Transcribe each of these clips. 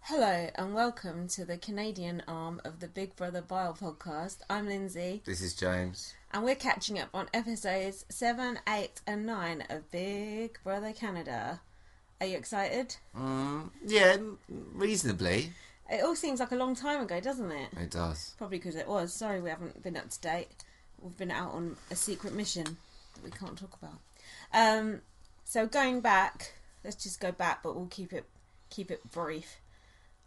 Hello and welcome to the Canadian arm of the Big Brother Bio podcast. I'm Lindsay. This is James. And we're catching up on episodes 7, 8 and 9 of Big Brother Canada. Are you excited? Yeah, reasonably. It all seems like a long time ago, doesn't it? It does. Probably because it was. Sorry we haven't been up to date. We've been out on a secret mission that we can't talk about. So going back, let's just go back, but we'll keep it brief.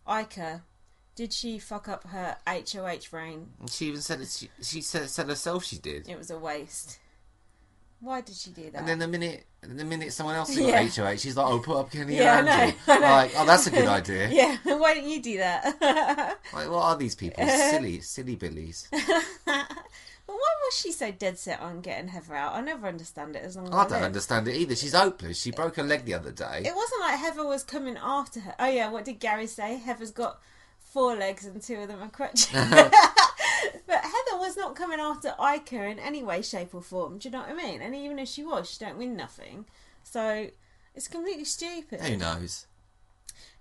Ica, did she fuck up her HOH reign? She even said it, she said herself she did. It was a waste. Why did she do that? And then the minute someone else got HOH, she's like, "Oh, put up Kenny and Andrew." I know. Like, oh, that's a good idea. Yeah, why didn't you do that? Like, what are these people? Silly billies. But why was she so dead set on getting Heather out? I never understand it as long as I don't understand it either. She's hopeless. She broke her leg the other day. It wasn't like Heather was coming after her. Oh yeah, what did Gary say? Heather's got 4 legs and 2 of them are crutches. But Heather was not coming after Ica in any way, shape or form. Do you know what I mean? And even if she was, she don't win nothing. So it's completely stupid. Who knows?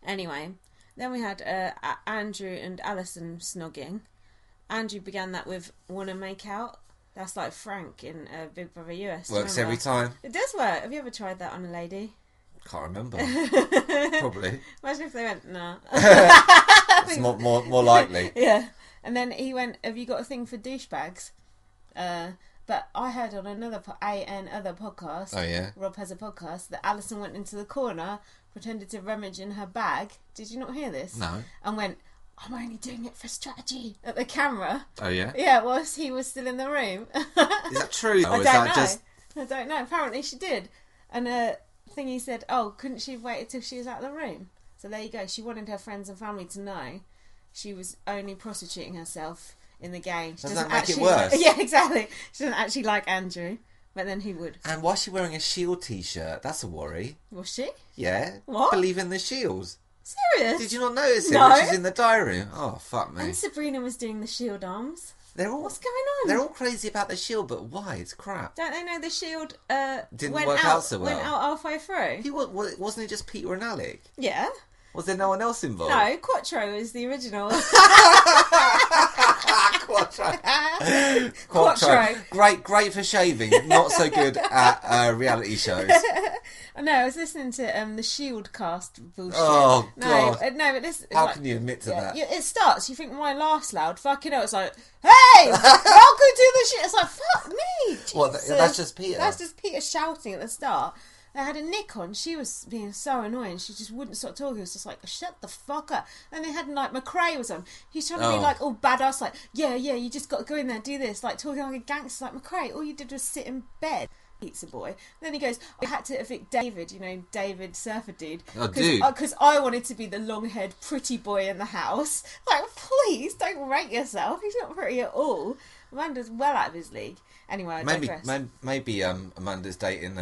Anyway, then we had Andrew and Alison snogging. Andrew began that with "wanna make out." That's like Frank in Big Brother US. Works every time. It does work. Have you ever tried that on a lady? Can't remember. Probably. Imagine if they went, nah. It's more likely. Yeah. And then he went, "Have you got a thing for douchebags?" But I heard on another podcast. Oh yeah. Rob has a podcast that Alison went into the corner, pretended to rummage in her bag. Did you not hear this? No. And went, "I'm only doing it for strategy," at the camera. Oh yeah? Yeah, whilst he was still in the room. Is that true? I don't know. Apparently she did. And Thingy said, "Oh, couldn't she have waited till she was out of the room?" So there you go. She wanted her friends and family to know she was only prostituting herself in the game. She doesn't that make it worse? Yeah, exactly. She doesn't actually like Andrew, but then he would. And why is she wearing a Shield t-shirt? That's a worry. Was she? Yeah. What? Believe in the Shields. Serious? Did you not notice it? No. When she's in the diary room. Oh, fuck me. And Sabrina was doing the Shield arms. What's going on? They're all crazy about the Shield, but why? It's crap. Don't they know the Shield Didn't went work out so well. Went out halfway through. Wasn't it just Peter and Alec? Yeah. Was there no one else involved? No, Quattro is the original. Quattro. Great for shaving. Not so good at reality shows. No, I was listening to the Shield cast bullshit. Oh, God. No, but this... How can you admit to that? It starts, you think, my laugh's loud. Fucking hell, it's like, "Hey! Welcome to the shit." It's like, fuck me. What, that's just Peter? That's just Peter shouting at the start. They had a Nick on. She was being so annoying. She just wouldn't stop talking. It was just like, shut the fuck up. And they had, like, McRae was on. He's trying to be, like, all badass, like, yeah, you just got to go in there, do this. Like, talking like a gangster. Like, McRae, all you did was sit in bed. Pizza boy. Then he goes, "I had to evict David," David Surfer Dude. Oh, dude. Because I wanted to be the long-haired pretty boy in the house. Like, please, don't rate yourself. He's not pretty at all. Amanda's well out of his league. Anyway, I digress. Maybe Amanda's dating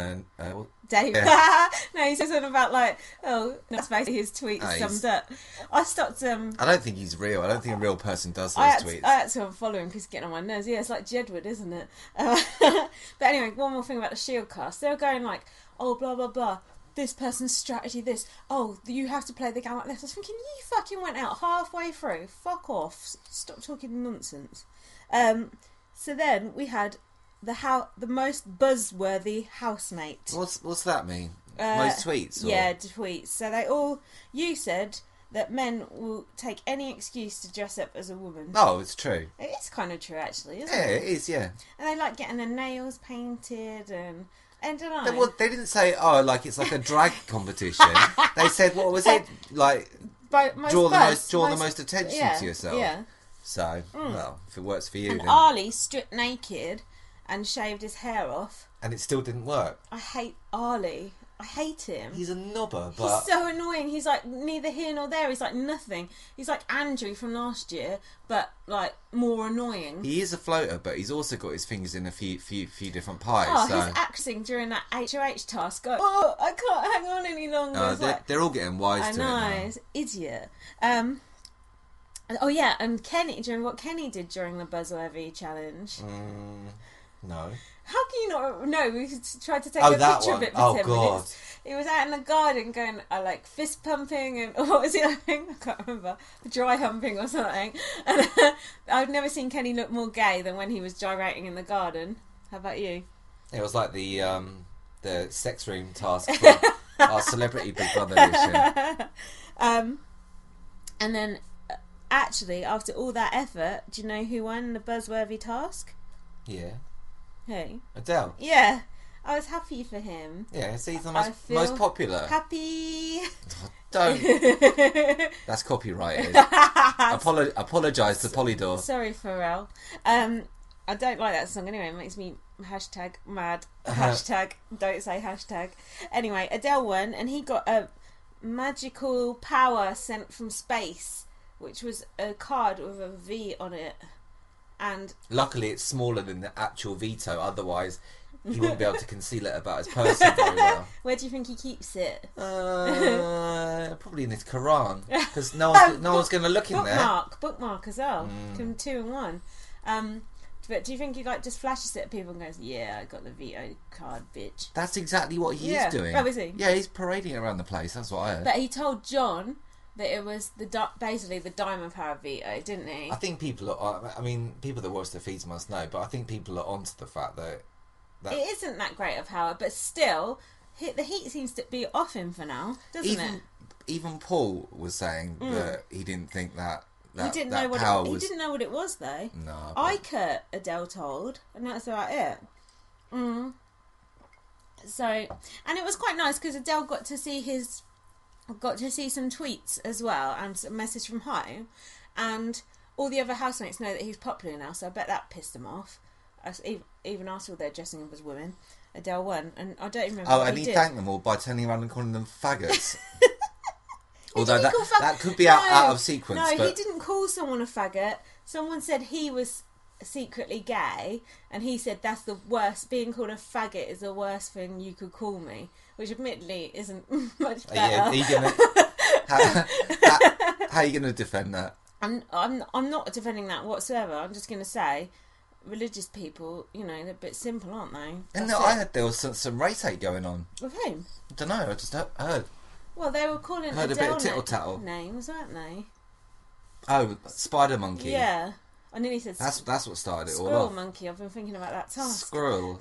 Dave. Yeah. No, he says something about, like, that's basically his tweets summed up. I stopped... I don't think he's real. I don't think a real person does those tweets. I had to unfollow him because he's getting on my nerves. Yeah, it's like Jedward, isn't it? But anyway, one more thing about the Shield cast. They were going like, "Oh, blah, blah, blah. This person's strategy, this. Oh, you have to play the game like this." I was thinking, you fucking went out halfway through. Fuck off. Stop talking nonsense. So then we had the most buzzworthy housemate. What's that mean? Most tweets? Or? Yeah, tweets. So you said that men will take any excuse to dress up as a woman. Oh, it's true. It is kind of true, actually, isn't it? it? Yeah, it is, yeah. And they like getting their nails painted and I don't know. They didn't say, like it's like a drag competition. They said, what was it? Like, draw the most attention to yourself. Yeah. So, well, if it works for you, and then... Arlie stripped naked and shaved his hair off. And it still didn't work. I hate Arlie. I hate him. He's a knobber, but... He's so annoying. He's like neither here nor there. He's like nothing. He's like Andrew from last year, but like more annoying. He is a floater, but he's also got his fingers in a few different pies. Oh, so... his acting during that HOH task. I can't hang on any longer. They're all getting wise to it now. I know, it's idiot. Oh yeah, and Kenny, during what Kenny did during the Buzzworthy challenge. No. How can you not know? We tried to take a picture of it for 10 God. minutes. He was out in the garden going, I like fist pumping and what was it? I think I can't remember. Dry humping or something. And I've never seen Kenny look more gay than when he was gyrating in the garden. How about you? It was like the sex room task for our celebrity Big Brother edition. And then, actually, after all that effort, do you know who won the buzzworthy task? Yeah. Who? Adele. Yeah. I was happy for him. Yeah, so he's the most popular. Happy. Don't. That's copyrighted. Apologise to Polydor. Sorry, Pharrell. I don't like that song anyway. It makes me #mad. Don't say hashtag. Anyway, Adele won, and he got a magical power sent from space, which was a card with a V on it. And luckily, it's smaller than the actual veto. Otherwise, he wouldn't be able to conceal it about his person very well. Where do you think he keeps it? Probably in his Quran, because no one's going to look in there. Bookmark as well. 2 in 1. But do you think he just flashes it at people and goes, "Yeah, I got the veto card, bitch"? That's exactly what he is doing. Oh, is he? Yeah, he's parading around the place. That's what I heard. But he told John that it was basically the diamond power veto, didn't he? I think people are. I mean, people that watch the feeds must know, but I think people are onto the fact that it isn't that great of power, but still, the heat seems to be off him for now, doesn't it? Even Paul was saying that he didn't think that. He didn't know what it was, though. No. Ike, Adele told, and that's about it. So, and it was quite nice because Adele got to see some tweets as well and a message from home, and all the other housemates know that he's popular now, so I bet that pissed them off. Even after all their dressing up as women, Adele won, and I don't remember. Oh, and he thanked them all by turning around and calling them faggots. Although that could be out of sequence. No, he didn't call someone a faggot. Someone said he was secretly gay, and he said that's the worst. Being called a faggot is the worst thing you could call me, which admittedly isn't much better. Yeah, how are you gonna defend that? I'm not defending that whatsoever. I'm just gonna say, religious people, they're a bit simple, aren't they? And I heard there was some race hate going on. With whom? I don't know. I just heard. Well, they were calling Adele a bit of tittle-tattle names, weren't they? Oh, Spider Monkey. Yeah. I nearly said... That's what started it all off. Squirrel Monkey. I've been thinking about that task. Squirrel.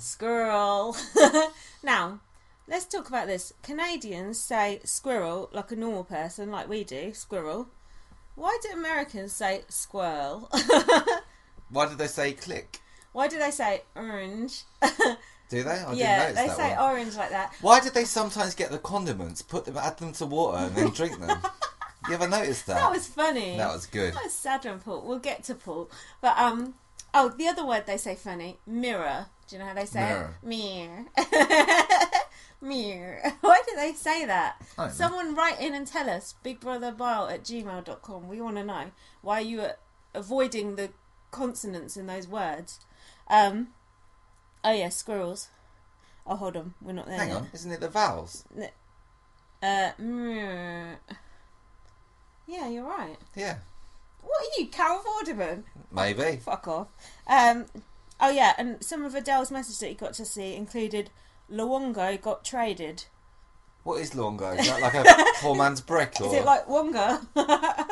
Now, let's talk about this. Canadians say squirrel like a normal person, like we do, squirrel. Why do Americans say squirrel? Why do they say click? Why do they say orange? Do they? I didn't yeah, notice they that say one. orange like that. Why did they sometimes get the condiments, add them to water, and then drink them? You ever noticed that? That was funny. That was good. That was sad on Paul. We'll get to Paul. But the other word they say funny, mirror. Do you know how they say it? Mirror. Mirror. Why do they say that? Someone write in and tell us. BigBrotherBile@gmail.com. We want to know why you are avoiding the consonants in those words. Oh yeah, squirrels. Oh, hold on, we're not there Hang yet. on, isn't it the vowels? Yeah, you're right. Yeah. What are you, Carol Vorderman? Maybe. Fuck off. Oh yeah, and some of Adele's messages that you got to see included Luongo got traded. What is Luongo? Is that like a poor man's brick? Or... Is it like Wonga?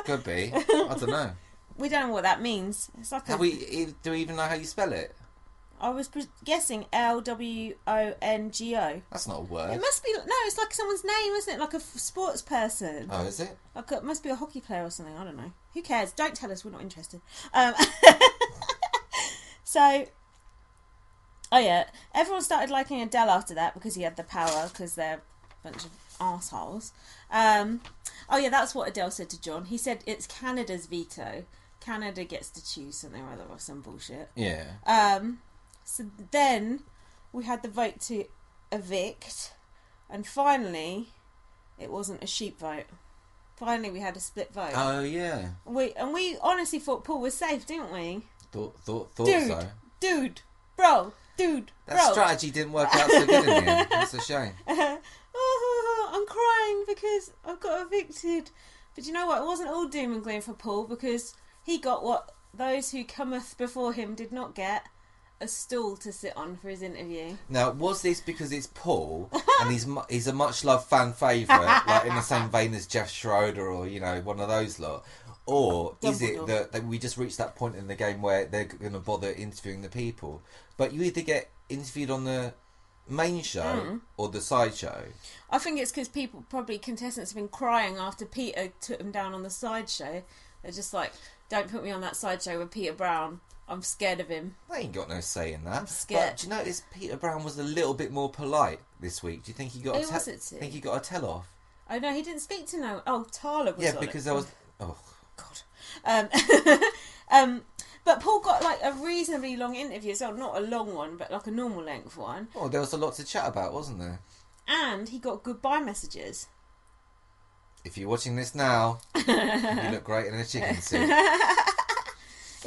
Could be. I don't know. We don't know what that means. It's like do we even know how you spell it? I was guessing Lwongo. That's not a word. It must be... No, it's like someone's name, isn't it? Like a sports person. Oh, is it? Like it must be a hockey player or something. I don't know. Who cares? Don't tell us. We're not interested. So... Oh, yeah. Everyone started liking Adele after that because he had the power, because they're a bunch of arseholes. Oh, yeah, that's what Adele said to John. He said it's Canada's veto. Canada gets to choose something or other or some bullshit. Yeah. So then we had the vote to evict, and finally it wasn't a sheep vote. Finally we had a split vote. Oh yeah. We honestly thought Paul was safe, didn't we? Thought dude, so. Bro. That strategy didn't work out so good in the end. That's a shame. Oh, I'm crying because I got evicted. But you know what? It wasn't all doom and gloom for Paul, because he got what those who cometh before him did not get. a stool to sit on for his interview. Now, was this because it's Paul and he's a much loved fan favourite, like in the same vein as Jeff Schroeder or one of those lot, or is it that we just reached that point in the game where they're going to bother interviewing the people? But you either get interviewed on the main show or the side show. I think it's because contestants have been crying after Peter took them down on the side show. They're just like, don't put me on that side show with Peter Brown. I'm scared of him. They ain't got no say in that. I'm scared. But do you notice Peter Brown was a little bit more polite this week? Do you think he got think he got a tell off? Oh no, he didn't speak to no. Oh, Tala was on because there was. Oh God. But Paul got like a reasonably long interview as well. Not a long one, but like a normal length one. Oh, there was a lot to chat about, wasn't there? And he got goodbye messages. If you're watching this now, you look great in a chicken suit.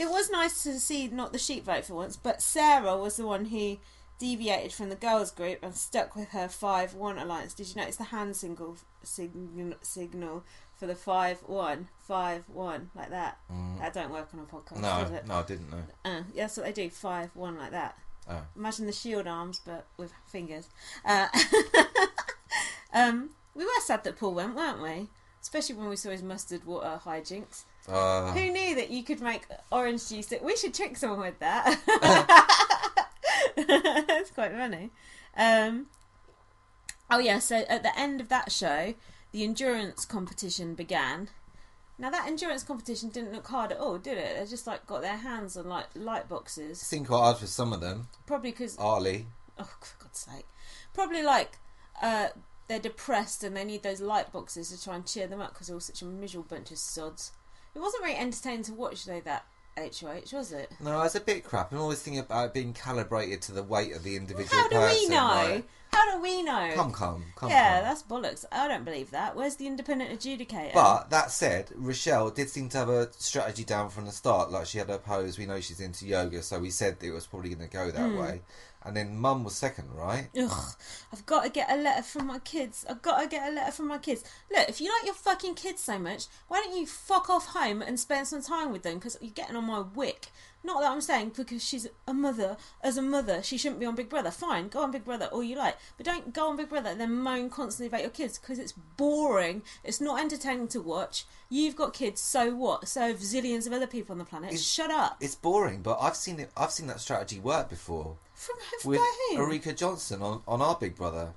It was nice to see not the sheep vote for once, but Sarah was the one who deviated from the girls' group and stuck with her 5-1 alliance. Did you notice the hand signal for the 5-1, 5-1 like that? That don't work on a podcast, does it? No, I didn't know. Yeah, that's what they do, 5-1 like that. Oh. Imagine the shield arms, but with fingers. We were sad that Paul went, weren't we? Especially when we saw his mustard water hijinks. Who knew that you could make orange juice? We should trick someone with that. That's quite funny. So at the end of that show, the endurance competition began. Now that endurance competition didn't look hard at all, did it? They just like got their hands on like light boxes. Seemed quite hard for some of them. Probably because Arlie. Oh, for God's sake! Probably like they're depressed and they need those light boxes to try and cheer them up because they're all such a miserable bunch of sods. It wasn't very entertaining to watch though, that HOH, was it? No, it's a bit crap. I'm always thinking about it being calibrated to the weight of the individual How do person. We know? Right? How do we know? Come. Yeah, that's bollocks. I don't believe that. Where's the independent adjudicator? But that said, Rochelle did seem to have a strategy down from the start. Like, she had her pose. We know she's into yoga, so we said it was probably going to go that way. And then Mum was second, right? Ugh, I've got to get a letter from my kids. Look, if you like your fucking kids so much, why don't you fuck off home and spend some time with them? Because you're getting on my wick. Not that I'm saying because she's a mother. As a mother, she shouldn't be on Big Brother. Fine, go on Big Brother all you like. But don't go on Big Brother and then moan constantly about your kids because it's boring. It's not entertaining to watch. You've got kids, so what? So have zillions of other people on the planet. Shut up. It's boring, but I've seen that strategy work before. With Erika Johnson on our Big Brother.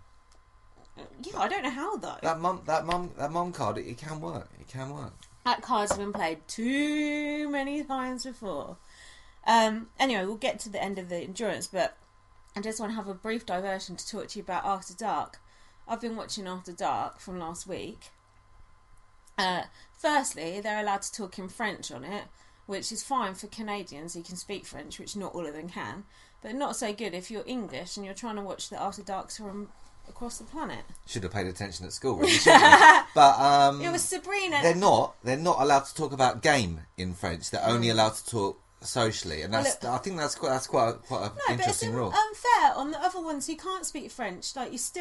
Yeah, I don't know how though. That mum card, it can work. It can work. That card's been played too many times before. Anyway, we'll get to the end of the endurance, but I just want to have a brief diversion to talk to you about After Dark. I've been watching After Dark from last week. Firstly, they're allowed to talk in French on it, which is fine for Canadians who can speak French, which not all of them can, but not so good if you're English and you're trying to watch the After Darks from across the planet. Should have paid attention at school, really, shouldn't you? But it was Sabrina. They're not allowed to talk about game in French. They're only allowed to talk socially, and I think that's quite an interesting rule. Unfair on the other ones who can't speak French. Like, it's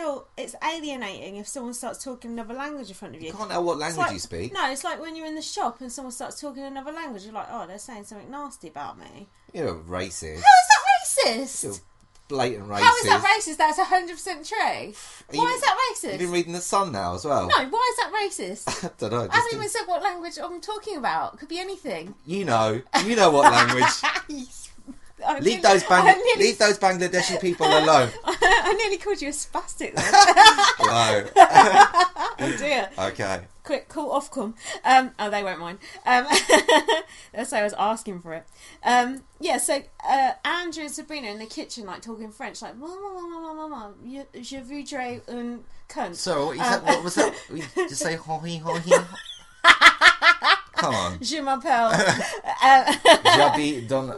alienating if someone starts talking another language in front of you. You can't know what language you speak. No, it's like when you're in the shop and someone starts talking another language. You're like, oh, they're saying something nasty about me. You're racist. How is that racist? You're blatant racist. How is that racist? That's 100% true. Why is that racist? You've been reading The Sun now as well. No, why is that racist? I don't know. I haven't even said what language I'm talking about. Could be anything. You know what language. Leave those Bangladeshi people alone. I nearly called you a spastic then. No. Oh dear. Okay. Quick, call Ofcom. They won't mind. That's why I was asking for it. So Andrew and Sabrina in the kitchen, like, talking French, like, mama, je voudrais un cunt. So, what was that? Just say, ho-he, ho-he. Come on. Je m'appelle. J'habite dans...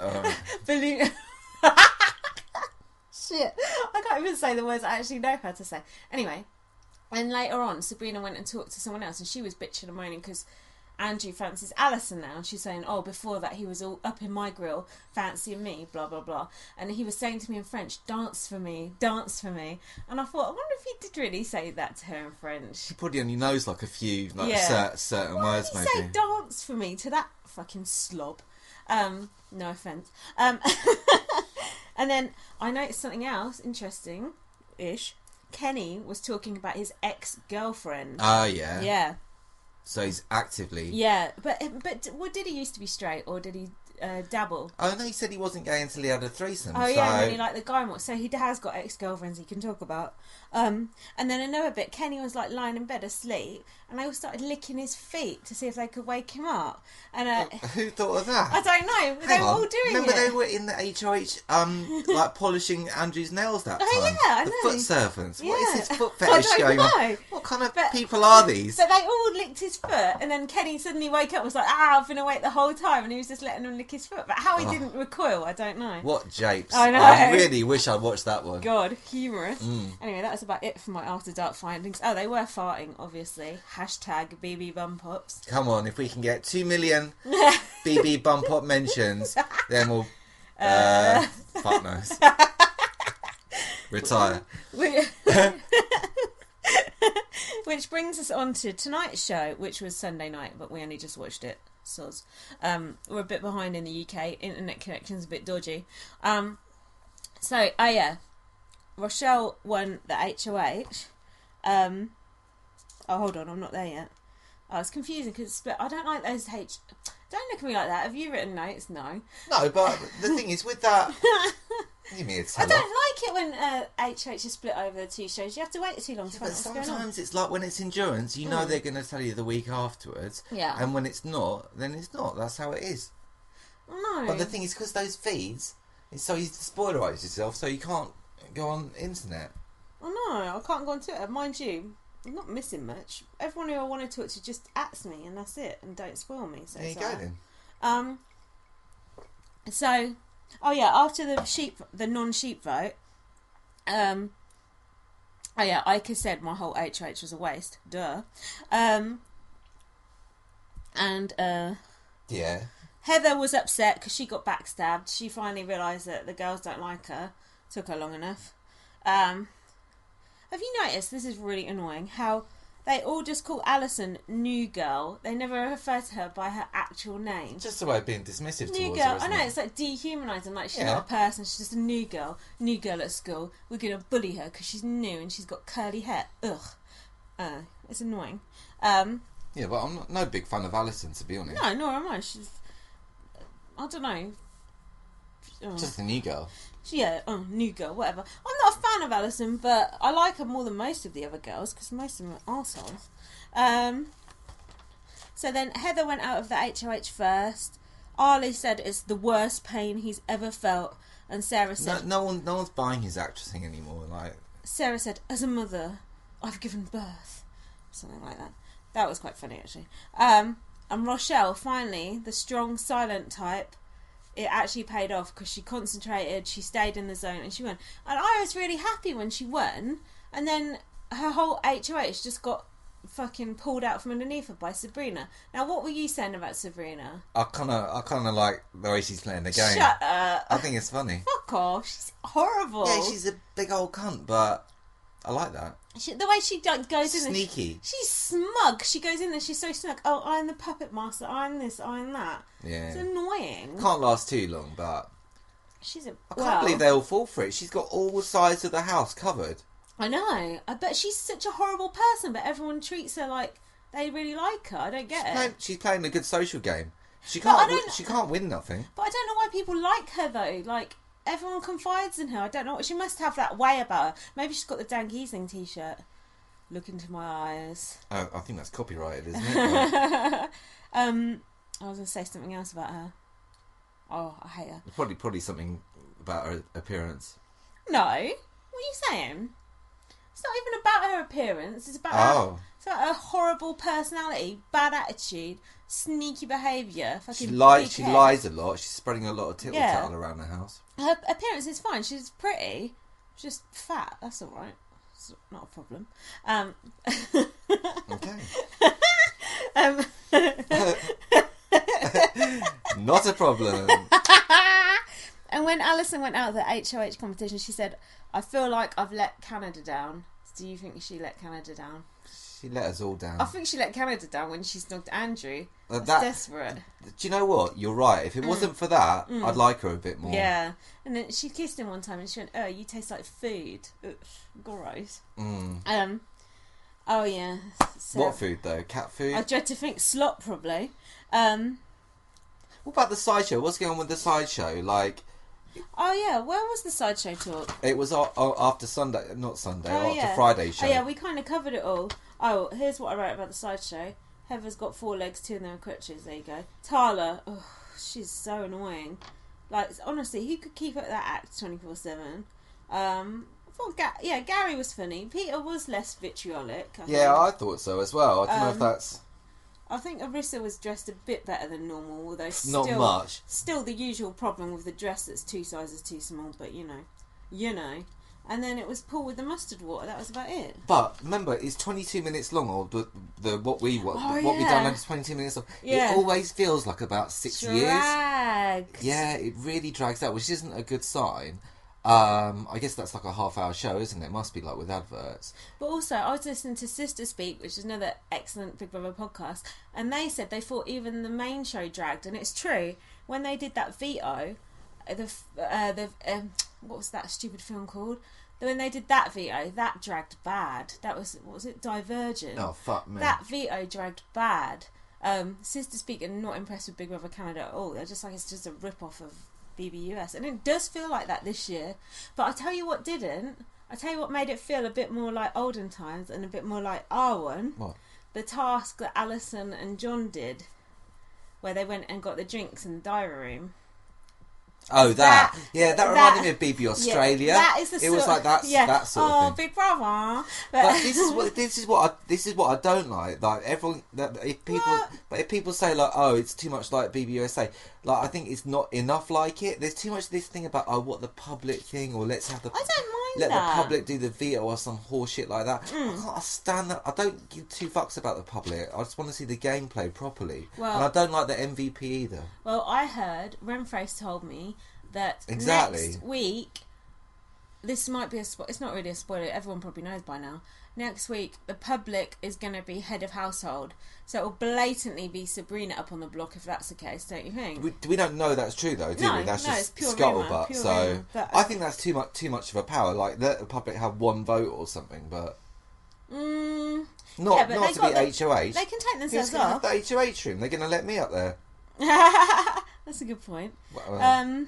Shit. I can't even say the words I actually know how to say. Anyway, and later on, Sabrina went and talked to someone else, and she was bitching and moaning because Andrew fancies Alison now, and she's saying, oh, before that he was all up in my grill fancying me, blah blah blah, and he was saying to me in French, dance for me, and I thought, I wonder if he did really say that to her in French. He probably only knows like a few certain Why words, did he maybe. say dance for me to that fucking slob? No offence. And then I noticed something else interesting-ish. Kenny was talking about his ex-girlfriend. Oh, yeah. Yeah. So he's actively... Yeah, but did he used to be straight, or did he dabble? Oh, no, he said he wasn't gay until he had a threesome. Oh, so... yeah, and then he liked the guy more. So he has got ex-girlfriends he can talk about. And then another bit, Kenny was like lying in bed asleep, and they all started licking his feet to see if they could wake him up. And who thought of that? I don't know. They were all doing Remember it. they were in the HOH, like polishing Andrew's nails that time? Oh, yeah, I the know. foot servants. Yeah. What is this foot I fetish don't going know. on? What kind of people are these? But they all licked his foot, and then Kenny suddenly woke up and was like, I've been awake the whole time, and he was just letting them lick his foot. But how he didn't recoil, I don't know. What japes. I know. I really wish I'd watched that one. God, humorous. Anyway, that was about it for my After Dark findings. Oh, they were farting, obviously. Hashtag BB Bum Pops. Come on, if we can get 2 million BB Bum Pop mentions, then we'll... fuck knows. Retire. Which brings us on to tonight's show, which was Sunday night, but we only just watched it. Soz. We're a bit behind in the UK. Internet connection's a bit dodgy. Rochelle won the HOH. Hold on, I'm not there yet. Oh, it's confusing because it's split. I don't like those Don't look at me like that. Have you written notes? No. No, but the thing is, with that... Give me a I don't like it when HOH is split over the two shows. You have to wait too long to find out what's going on. Sometimes it's like when it's endurance, you know they're going to tell you the week afterwards. Yeah. And when it's not, then it's not. That's how it is. No. But the thing is, because those feeds, it's so easy to spoilerize yourself, so you can't go on internet. Oh no, I can't go on Twitter. Mind you, I'm not missing much. Everyone who I want to talk to just ats me, and that's it, and don't spoil me. So there you go then. So, after the non-sheep vote, Ica said my whole HOH was a waste. Duh. Yeah. Heather was upset because she got backstabbed. She finally realised that the girls don't like her. Took her long enough. Have you noticed, this is really annoying, how they all just call Alison New Girl. They never refer to her by her actual name. Just a way of being dismissive New towards girl. her, isn't I know, it? it's like dehumanising. Like, she's not a person, she's just a new girl. New girl at school. We're going to bully her because she's new and she's got curly hair. Ugh. It's annoying. Yeah, but I'm no big fan of Alison, to be honest. No, nor am I. She's... I don't know. Just a new girl. New girl, whatever. I'm not a fan of Alison, but I like her more than most of the other girls because most of them are arseholes. So then Heather went out of the HOH first. Arlie said it's the worst pain he's ever felt, and Sarah said no one's buying his actressing anymore. Like Sarah said, as a mother, I've given birth, something like that. That was quite funny actually. And Rochelle, finally, the strong, silent type. It actually paid off because she concentrated, she stayed in the zone, and she won. And I was really happy when she won, and then her whole HOH just got fucking pulled out from underneath her by Sabrina. Now, what were you saying about Sabrina? I kind of like the way she's playing the game. Shut up. I think it's funny. Fuck off. She's horrible. Yeah, she's a big old cunt, but I like that. The way she goes in Sneaky. there, she's smug. She goes in there, she's so snug. Oh, I'm the puppet master. I'm this, I'm that. Yeah. It's annoying. Can't last too long, but I can't believe they all fall for it. She's got all sides of the house covered. I know. I bet she's such a horrible person, but everyone treats her like they really like her. I don't get it. She's playing a good social game. She can't win nothing. But I don't know why people like her though. Like, everyone confides in her. I don't know. She must have that way about her. Maybe she's got the Dan Giesling t-shirt. Look into my eyes. Oh, I think that's copyrighted, isn't it? I was going to say something else about her. Oh, I hate her. Probably something about her appearance. No. What are you saying? It's not even about her appearance. It's about her horrible personality, bad attitude, sneaky behaviour. She lies a lot. She's spreading a lot of tittle-tattle around the house. Her appearance is fine. She's pretty. She's just fat. That's all right. It's not a problem. Okay. Not a problem. And when Alison went out of the HOH competition, she said, I feel like I've let Canada down. do you think she let Canada down? She let us all down. I think she let Canada down when she snugged Andrew. That's desperate. Do you know what? You're right. If it wasn't for that, I'd like her a bit more. Yeah. And then she kissed him one time and she went, "Oh, you taste like food." Ugh, gross. Oh yeah. So, what food though? Cat food? I dread to think slop probably. What about the sideshow? What's going on with the sideshow? Like, oh yeah, where was the sideshow talk? it was after Sunday, not Sunday, after Friday's show. Oh yeah, we kind of covered it all. Oh, here's what I wrote about the sideshow. Heather's got 4 legs, 2 of them are crutches. There you go. Tala, oh, she's so annoying. Like, honestly, who could keep up that act 24/7? I thought, Gary was funny. Peter was less vitriolic. I thought so as well. I don't know if that's... I think Arissa was dressed a bit better than normal, although not much. Still the usual problem with the dress that's 2 sizes too small, but you know. And then it was Paul with the mustard water. That was about it. But remember, it's 22 minutes long, or what we done is 22 minutes long. Yeah. It always feels like about 6 years. Drags. Yeah, it really drags out, which isn't a good sign. I guess that's like a half-hour show, isn't it? It must be like with adverts. But also, I was listening to Sister Speak, which is another excellent Big Brother podcast, and they said they thought even the main show dragged, and it's true. When they did that veto, what was that stupid film called? When they did that veto, that dragged bad. That was, what was it? Divergent. Oh, fuck me. That veto dragged bad. Sister Speak are not impressed with Big Brother Canada at all. They're just like, it's just a rip-off of BBUS. And it does feel like that this year. But I tell you what didn't. I tell you what made it feel a bit more like olden times and a bit more like our one. What? The task that Alison and John did, where they went and got the drinks in the diary room. Oh, that reminded me of BB Australia. Yeah, that is the it was like that sort of thing. Big Brother. But this is what I don't like. Like everyone, if people say like, oh, it's too much like BBUSA, like I think it's not enough like it. There's too much this thing about what the public thing, or let's have the I don't mind let that. the public do the veto or some horse shit like that. I can't stand that. I don't give 2 fucks about the public. I just want to see the game played properly. Well, and I don't like the MVP either. Well, I heard Renface told me that next week, this might be it's not really a spoiler, everyone probably knows by now. Next week, the public is going to be head of household, so it will blatantly be Sabrina up on the block if that's the case, don't you think? We don't know that's true though, do we? That's just pure scuttlebutt. Pure so rumour, but, I think that's too much of a power. Like let the public have 1 vote or something, but not to be HOH. They can take themselves Who's off. Have the HOH room. They're going to let me up there. That's a good point. Well,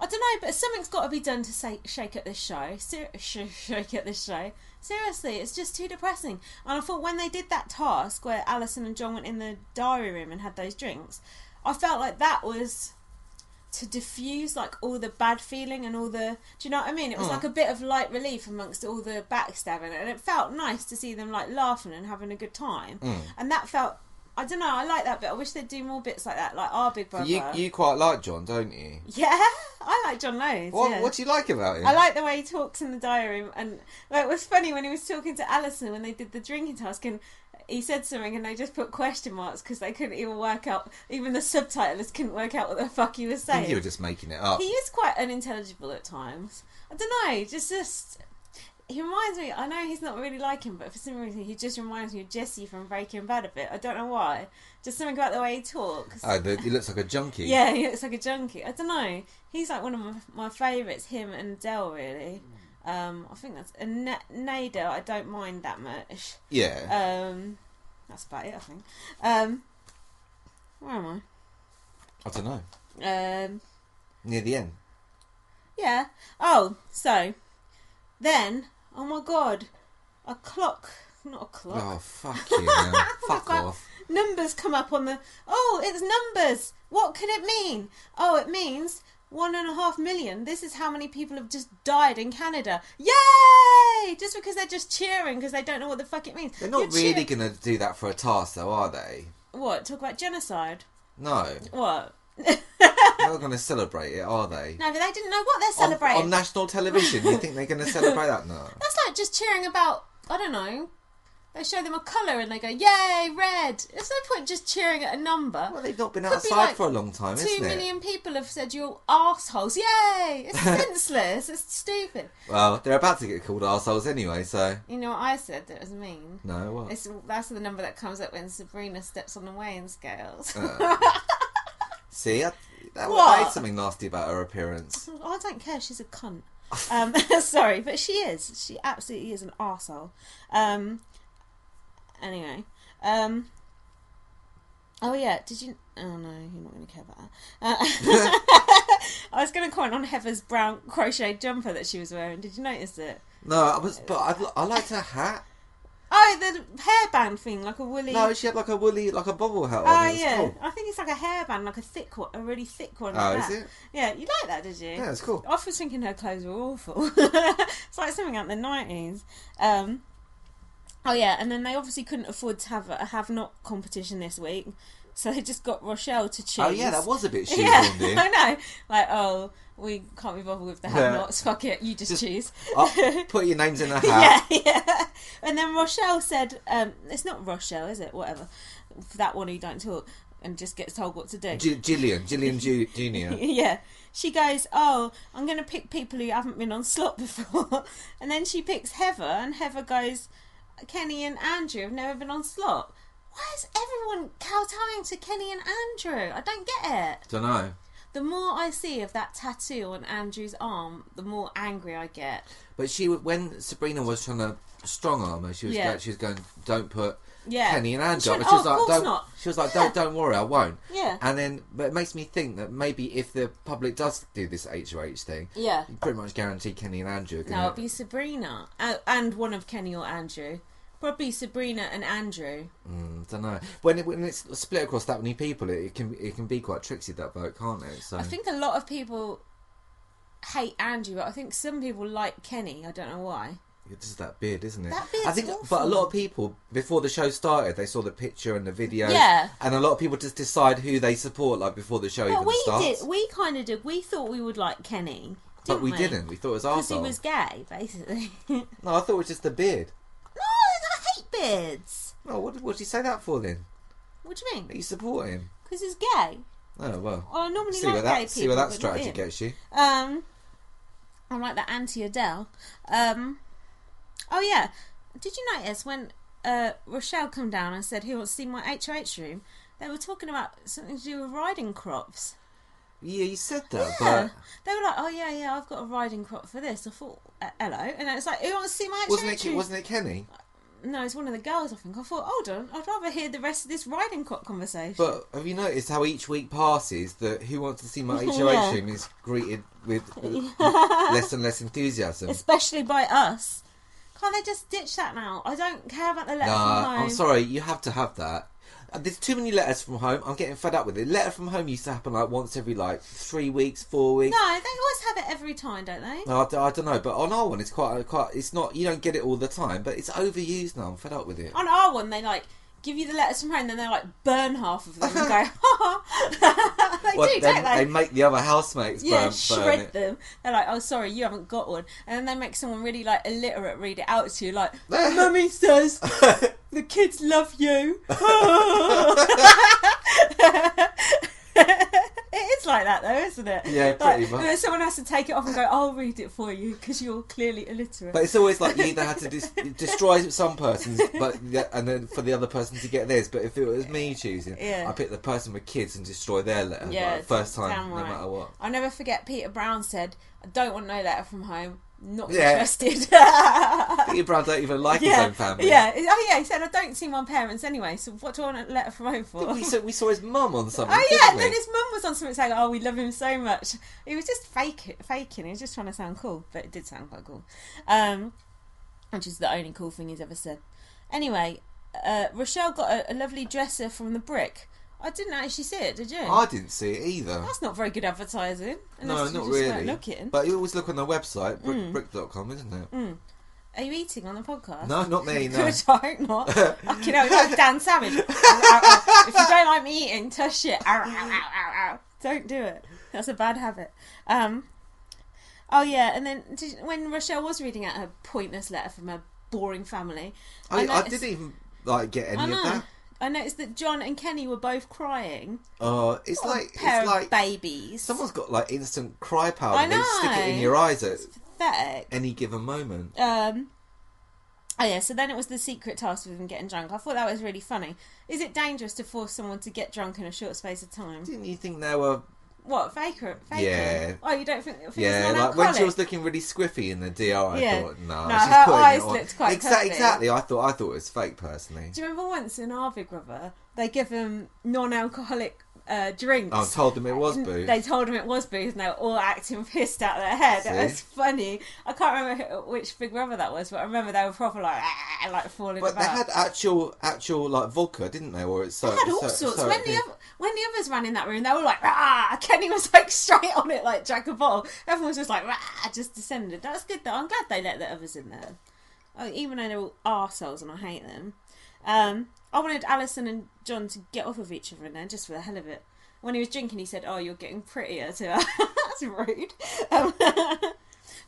I don't know, but something's got to be done to shake up this show. Shake up this show. Seriously, it's just too depressing. And I thought when they did that task where Alison and John went in the diary room and had those drinks, I felt like that was to diffuse like all the bad feeling and all the... Do you know what I mean? It was like a bit of light relief amongst all the backstabbing, and it felt nice to see them like laughing and having a good time. And that felt... I don't know, I like that bit. I wish they'd do more bits like that, like our Big Brother. You quite like John, don't you? Yeah, I like John loads. What do you like about him? I like the way he talks in the diary room. And like, it was funny when he was talking to Alison when they did the drinking task, and he said something and they just put question marks because they couldn't even work out, even the subtitlers couldn't work out what the fuck he was saying. I think you were just making it up. He is quite unintelligible at times. I don't know, just... He reminds me, I know he's not really like him, but for some reason he just reminds me of Jesse from Breaking Bad a bit. I don't know why. Just something about the way he talks. Oh, he looks like a junkie. Yeah, he looks like a junkie. I don't know. He's like one of my favourites, him and Del, really. I think that's... And Nader, I don't mind that much. Yeah. That's about it, I think. Where am I? I don't know. Near the end. Yeah. Oh, so... Then, oh my god, not a clock. Oh, fuck you, man. Fuck off. Numbers come up on the... Oh, it's numbers. What could it mean? Oh, it means 1.5 million. This is how many people have just died in Canada. Yay! Just because they're just cheering because they don't know what the fuck it means. They're not really going to do that for a task, though, are they? What? Talk about genocide? No. What? They're not going to celebrate it, are they? No, but they didn't know what they're celebrating. On national television, you think they're going to celebrate that? No. That's like just cheering about, I don't know, They show them a colour and they go, yay, red. There's no point just cheering at a number. Well, they've not been outside for a long time, isn't it? 2 million people have said you're arseholes. Yay! It's senseless. It's stupid. Well, they're about to get called arseholes anyway, so... You know what I said that was mean? No, what? That's the number that comes up when Sabrina steps on the weighing scales. See, that is something nasty about her appearance. I don't care. She's a cunt. Sorry, but she is. She absolutely is an arsehole. Anyway. Oh, yeah. Did you... Oh, no. You're not going to care about that. I was going to comment on Heather's brown crochet jumper that she was wearing. Did you notice it? No, I liked her hat. Oh, the hairband thing, like a woolly... No, she had like a woolly, like a bobble hat on. Oh, yeah. Cool. I think it's like a hairband, like a thick one, a really thick one. Oh, like is that. it? Yeah, you like that, did you? Yeah, it's cool. I was thinking her clothes were awful. It's like something out in the 90s. Oh, yeah, and then they obviously couldn't afford to have a have-not competition this week, so they just got Rochelle to choose. Oh, yeah, that was a bit shoehorned in. I know. Like, oh, we can't be bothered with the have-nots. Fuck it, you just choose. Put your names in a hat. Yeah. And then Rochelle said, it's not Rochelle, is it? Whatever. That one who don't talk and just gets told what to do. Gillian Jr. Yeah. She goes, oh, I'm going to pick people who haven't been on slot before. And then she picks Heather, and Heather goes, Kenny and Andrew have never been on slot. Why is everyone kowtowing to Kenny and Andrew? I don't get it. Don't know. The more I see of that tattoo on Andrew's arm, the more angry I get. But when Sabrina was trying to strong arm her, she was going, don't put Kenny and Andrew. She was like, don't worry, I won't. Yeah. And then, but it makes me think that maybe if the public does do this HOH thing, you pretty much guarantee Kenny and Andrew are going to... No, it'll be Sabrina and one of Kenny or Andrew. Probably Sabrina and Andrew. Don't know. When it's split across that many people, it can be quite tricksy, that vote, can't it? So I think a lot of people hate Andrew, but I think some people like Kenny. I don't know why. It's just that beard, isn't it? That beard's awful. But a lot of people, before the show started, they saw the picture and the video. Yeah. And a lot of people just decide who they support, like, before the show even starts. We kind of did. We thought we would like Kenny. But we didn't. We thought it was arsehole. Because he was gay, basically. No, I thought it was just the beard. No, I hate beards. No, what did you say that for then? What do you mean? Are you supporting? Because he's gay. Oh, well. I normally like gay people. See where that strategy gets you. I'm like that anti-Adele. Oh, yeah. Did you notice when Rochelle come down and said, who wants to see my HOH room? They were talking about something to do with riding crops. Yeah, you said that, but... They were like, oh, yeah, I've got a riding crop for this. I thought, hello. And then it's like, who wants to see my HOH room? Wasn't it Kenny? No, it's one of the girls, I think. I thought, hold on, I'd rather hear the rest of this riding crop conversation. But have you noticed how each week passes that who wants to see my HOH room is greeted with less and less enthusiasm? Especially by us. Can't they just ditch that now? I don't care about the letter from home. I'm sorry, you have to have that. There's too many letters from home. I'm getting fed up with it. Letter from home used to happen like once every 3 weeks, 4 weeks. No, they always have it every time, don't they? No, I don't know. But on our one, it's quite. It's not. You don't get it all the time, but it's overused now. I'm fed up with it. On our one, they give you the letters from home, then they burn half of them and go, ha. Don't they? They make the other housemates shred it. them. They're like, oh, sorry, you haven't got one. And then they make someone really illiterate read it out to you, like, Mummy says the kids love you. It is like that though, isn't it? Yeah, pretty much. And then someone has to take it off and go, I'll read it for you because you're clearly illiterate. But it's always like you either had to destroy some person's, and then for the other person to get theirs. But if it was me choosing, I pick the person with kids and destroy their letter. Yeah, first time, no matter what. I'll never forget Peter Brown said, I don't want no letter from home. Not interested. Peter Brown don't even like his own family. Yeah. Oh yeah, he said I don't see my parents anyway, so what do I want a letter from home for? We saw his mum on something. Oh yeah, and then his mum was on something saying, oh, we love him so much. He was just faking. He was just trying to sound cool, but it did sound quite cool. Which is the only cool thing he's ever said. Anyway, Rochelle got a lovely dresser from the Brick. I didn't actually see it, did you? I didn't see it either. That's not very good advertising. No, not really. Looking. But you always look on the website, brick.com, isn't it? Mm. Are you eating on the podcast? No, not me, no. Good, I hope not. Fucking hell, like Dan Savage. If you don't like me eating, tush it. Ow, ow, ow, ow, ow. Don't do it. That's a bad habit. Oh yeah, and then when Rochelle was reading out her pointless letter from her boring family. I didn't even like get any of that. I noticed that John and Kenny were both crying. It's what like a pair it's of like babies. Someone's got like instant cry powder. I know. They stick it in your eyes at pathetic. any given moment. Oh yeah, so then it was the secret task of them getting drunk. I thought that was really funny. Is it dangerous to force someone to get drunk in a short space of time? Didn't you think they were... What, faker? Yeah. Oh, you don't think it's like when she was looking really squiffy in the DR, I thought, no, she's her putting eyes it on. looked quite puffy. Exactly. I thought it was fake, personally. Do you remember once in our Big Brother, they give them non-alcoholic drinks? I told them it was booze. They told them it was booze, and they were all acting pissed out of their head. It was funny. I can't remember which Big Brother that was, but I remember they were proper like falling about. But they had actual like vodka, didn't they? Or it's they had all sorts. When the others ran in that room, they were like, "Rah!" Kenny was like straight on it, like Jack of bottle. Everyone was just like, "Rah!" Just descended. That's good though. I'm glad they let the others in there. Oh, even though they're all arseholes and I hate them. I wanted Alison and John to get off of each other in there just for the hell of it. When he was drinking, he said, "Oh, you're getting prettier," to her. That's rude.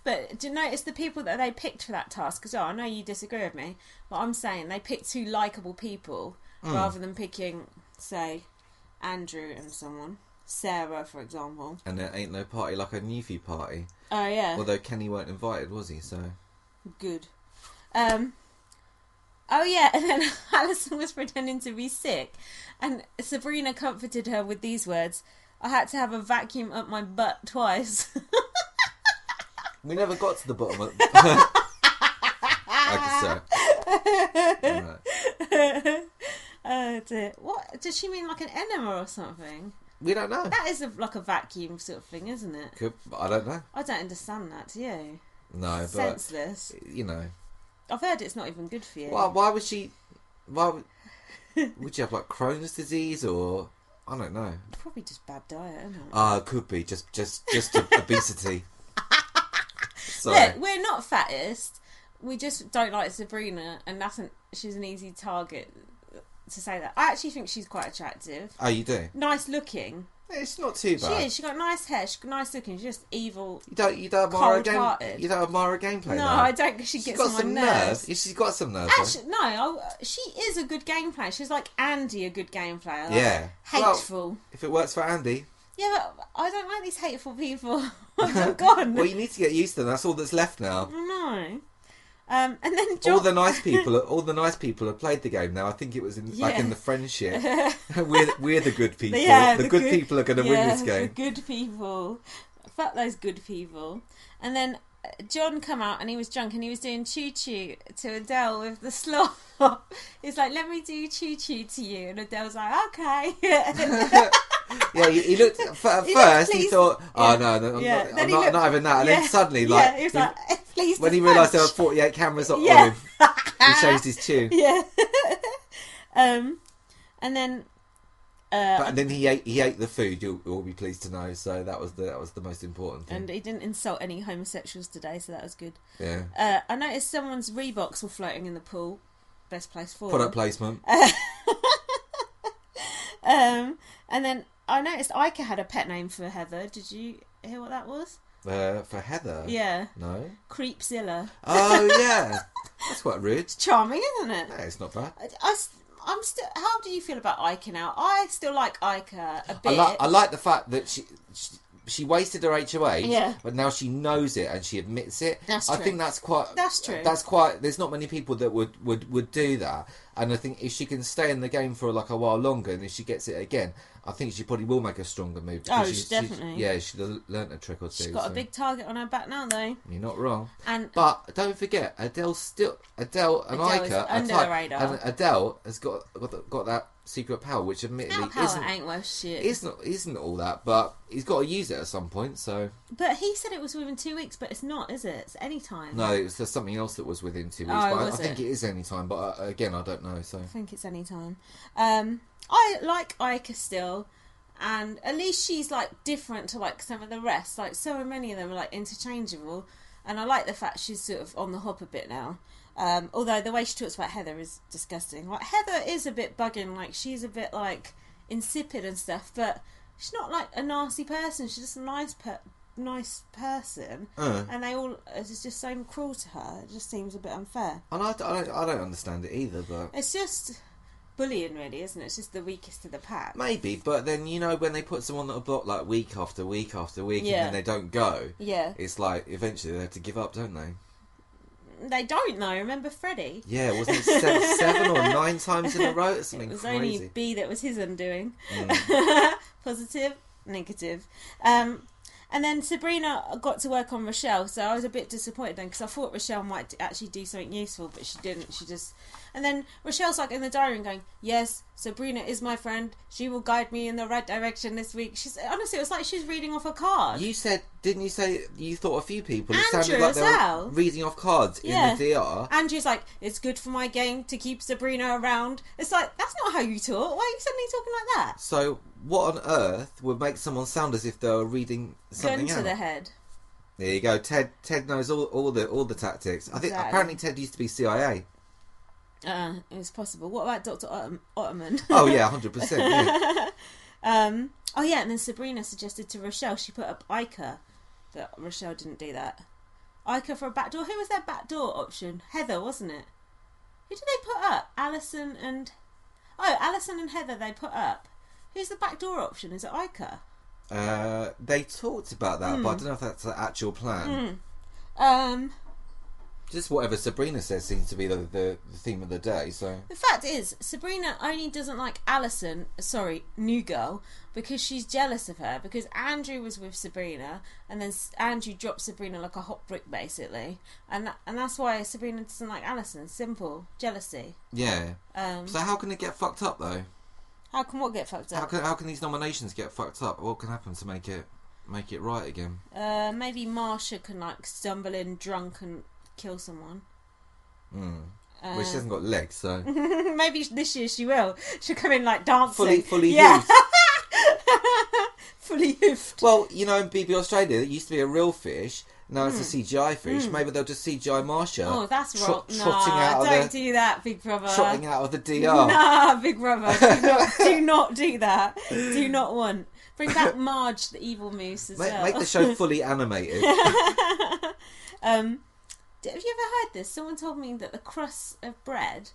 But do you notice the people that they picked for that task? Because I know you disagree with me, but I'm saying they picked two likeable people rather than picking, say, Andrew and someone. Sarah, for example. And there ain't no party like a Newfie party. Oh, yeah. Although Kenny weren't invited, was he? So good. Oh, yeah, and then Alison was pretending to be sick, and Sabrina comforted her with these words: "I had to have a vacuum up my butt twice." We never got to the bottom of I can say. What? Does she mean like an enema or something? We don't know. That is like a vacuum sort of thing, isn't it? I don't know. I don't understand that, do you? No, but... senseless. You know. I've heard it's not even good for you. Why would she... Would you have like Crohn's disease or... I don't know. Probably just bad diet, isn't it? It could be. Just obesity. Sorry. Look, we're not fattest. We just don't like Sabrina, and she's an easy target to say that. I actually think she's quite attractive. Oh, you do? Nice looking. It's not too bad. She is. She got nice hair. She's nice looking. She's just evil. You don't admire her gameplay. No, I don't. Because she gets on my nerves. She's got some nerves. Actually, no. She is a good game player. She's like Andy, a good game player. Like, yeah. Hateful. Well, if it works for Andy. Yeah, but I don't like these hateful people. They're gone. Well, you need to get used to them. That's all that's left now. No. And then John... all the nice people have played the game now. I think it was like in the friendship. we're the good people. Yeah, the good people are going to win this game. The good people. Fuck those good people. And then John come out and he was drunk and he was doing choo choo to Adele with the slop. He's like, "Let me do choo choo to you," and Adele's like, "Okay." Yeah, he looked at first. He thought, "Oh no, I'm not having that." And then suddenly, he was like, "Please." When he realised there were 48 cameras on him, he changed his tune. Yeah. And then. But then he ate the food. You'll be pleased to know. So that was the most important thing. And he didn't insult any homosexuals today, so that was good. Yeah. I noticed someone's Reeboks were floating in the pool. Best place for product placement. And then I noticed Ica had a pet name for Heather. Did you hear what that was? For Heather? Yeah. No. Creepzilla. Oh yeah, that's quite rude. It's charming, isn't it? No, it's not bad. I'm still. How do you feel about Ica now? I still like Ica a bit. I like the fact that she wasted her HOH, yeah, but now she knows it and she admits it. That's true. I think that's quite. That's true. That's quite. There's not many people that would do that, and I think if she can stay in the game for like a while longer, and if she gets it again, I think she probably will make a stronger move. She definitely. She'd have learnt a trick or two. She's got a big target on her back now, though. You're not wrong. But don't forget, Adele and Ica under the radar. And Adele has got that secret power, which admittedly ain't worth shit. Isn't all that, but he's got to use it at some point. So. But he said it was within 2 weeks, but it's not, is it? It's any time. No, there's something else that was within 2 weeks. I think it is any time, but again, I don't know. So I think it's any time. I like Ica still. And at least she's like different to like some of the rest. Like so many of them are like interchangeable, and I like the fact she's sort of on the hop a bit now. Although the way she talks about Heather is disgusting. Like Heather is a bit bugging. Like she's a bit like insipid and stuff, but she's not like a nasty person. She's just a nice nice person, and they all it's just so cruel to her. It just seems a bit unfair. And I don't understand it either, but it's just bullying, really, isn't it? It's just the weakest of the pack. Maybe, but then when they put someone on a block like week after week after week, and then they don't go, it's like eventually they have to give up, don't they? They don't though. Remember Freddie? Yeah, wasn't it 7 or 9 times in a row? It's something crazy. It was only B that was his undoing. Positive, negative. And then Sabrina got to work on Rochelle, so I was a bit disappointed then because I thought Rochelle might actually do something useful, but she didn't. She just... And then Rochelle's like in the diary going, yes, Sabrina is my friend. She will guide me in the right direction this week. She's honestly, it was like she's reading off a card. Didn't you say you thought a few people? It Andrew sounded like as they well. were reading off cards in the DR. Andrew's like, it's good for my game to keep Sabrina around. It's like, that's not how you talk. Why are you suddenly talking like that? So, what on earth would make someone sound as if they were reading something Gun to the head. There you go. Ted knows all the tactics. I think apparently Ted used to be CIA. It's possible. What about Dr. Ottoman? Oh yeah, 100%. Yeah. And then Sabrina suggested to Rochelle she put up Ica, but Rochelle didn't do that. Ica for a backdoor. Who was their backdoor option? Heather, wasn't it? Who did they put up? Alison and Heather. They put up. Who's the backdoor option? Is it Ica? They talked about that, but I don't know if that's the actual plan. Just whatever Sabrina says seems to be the theme of the day. So the fact is, Sabrina only doesn't like New Girl, because she's jealous of her. Because Andrew was with Sabrina, and then Andrew dropped Sabrina like a hot brick, basically, and that's why Sabrina doesn't like Alison. Simple jealousy. Yeah. So how can it get fucked up though? How can what get fucked up? How can these nominations get fucked up? What can happen to make it right again? Maybe Marsha can stumble in drunk and kill someone. Well, she hasn't got legs, so maybe this year she will. She'll come in dancing, fully hoofed. Fully hoofed. Well, in BB Australia, it used to be a real fish. Now it's a CGI fish. Maybe they'll just CGI Marsha. Oh, that's wrong. Don't do that, Big Brother. Trotting out of the DR. Nah, Big Brother. Do not do that. Do not want. Bring back Marge, the evil moose, as well. Make the show fully animated. Have you ever heard this? Someone told me that the crusts of bread,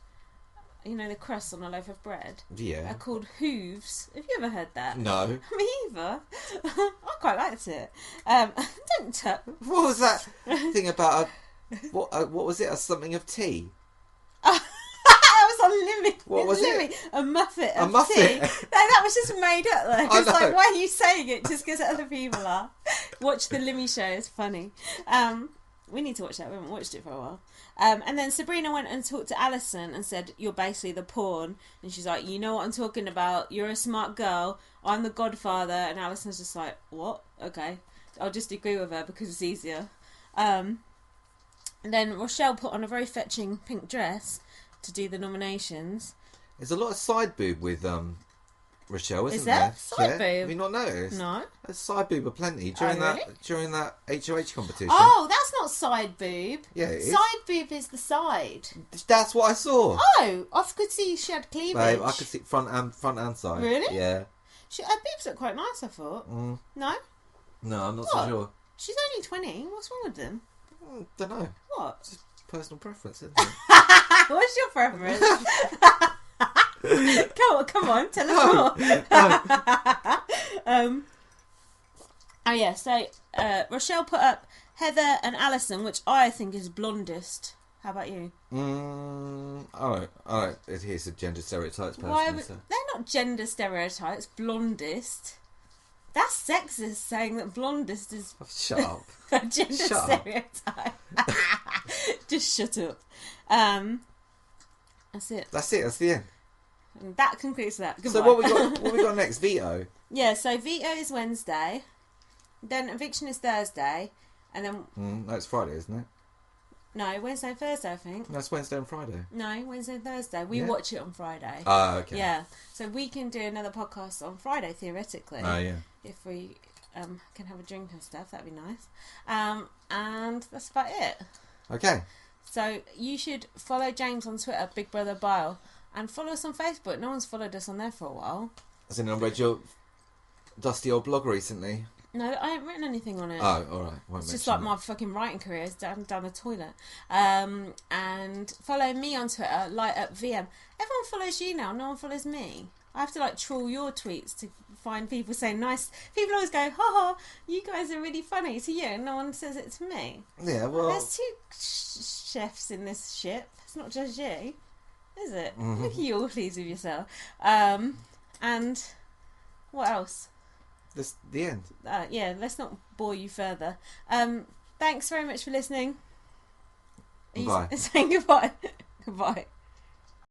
the crusts on a loaf of bread, are called hooves. Have you ever heard that? No. Me either. I quite liked it. Don't touch. What was that thing about what was it? Something of tea? That was on Limit. What was it? A muffet of muffet? tea. No, that was just made up though. It's like, why are you saying it just because other people are? Watch the Limmy show, it's funny. We need to watch that. We haven't watched it for a while. And then Sabrina went and talked to Alison and said, you're basically the pawn. And she's like, you know what I'm talking about. You're a smart girl. I'm the godfather. And Alison's just like, what? Okay. I'll just agree with her because it's easier. And then Rochelle put on a very fetching pink dress to do the nominations. There's a lot of side boob with Rochelle, isn't Is there? there? Side boob? Have you not noticed? No. There's side boob aplenty during that HOH competition. Oh, that's not side boob. Yeah, it is. Side boob is the side. That's what I saw. Oh, I could see she had cleavage. Babe, I could see front and side. Really? Yeah. Her boobs look quite nice, I thought. No? No, I'm not so sure. She's only 20. What's wrong with them? Don't know. What? It's just personal preference, isn't it? What's your preference? Come on, tell us more. So Rochelle put up Heather and Alison, which I think is blondest. How about you? I don't adhere to gender stereotypes personally. They're not gender stereotypes. Blondest. That's sexist, saying that blondest is shut up. a gender stereotype. Just shut up. That's it. That's the end. And that concludes that. Goodbye. So what we got next? Veto. Yeah. So veto is Wednesday. Then eviction is Thursday, and then no, it's Friday, isn't it? No, Wednesday and Thursday, I think. That's Wednesday and Friday. No, Wednesday and Thursday. We watch it on Friday. Oh, okay. Yeah. So we can do another podcast on Friday, theoretically. Oh, yeah. If we can have a drink and stuff, that'd be nice. And that's about it. Okay. So you should follow James on Twitter, Big Brother Bile, and follow us on Facebook. No one's followed us on there for a while. As in, I read your dusty old blog recently. No, I haven't written anything on it. Oh, all right. It's just like my fucking writing career is down the toilet. And follow me on Twitter, @VM. Everyone follows you now. No one follows me. I have to like trawl your tweets to find people saying nice. People always go, "Ha ha, you guys are really funny" to you, and no one says it to me. Yeah, well, there's two chefs in this ship. It's not just you, is it? Mm-hmm. Look at you all pleased with yourself. And what else? That's the end. Yeah, let's not bore you further. Thanks very much for listening. Goodbye. Saying goodbye. Goodbye.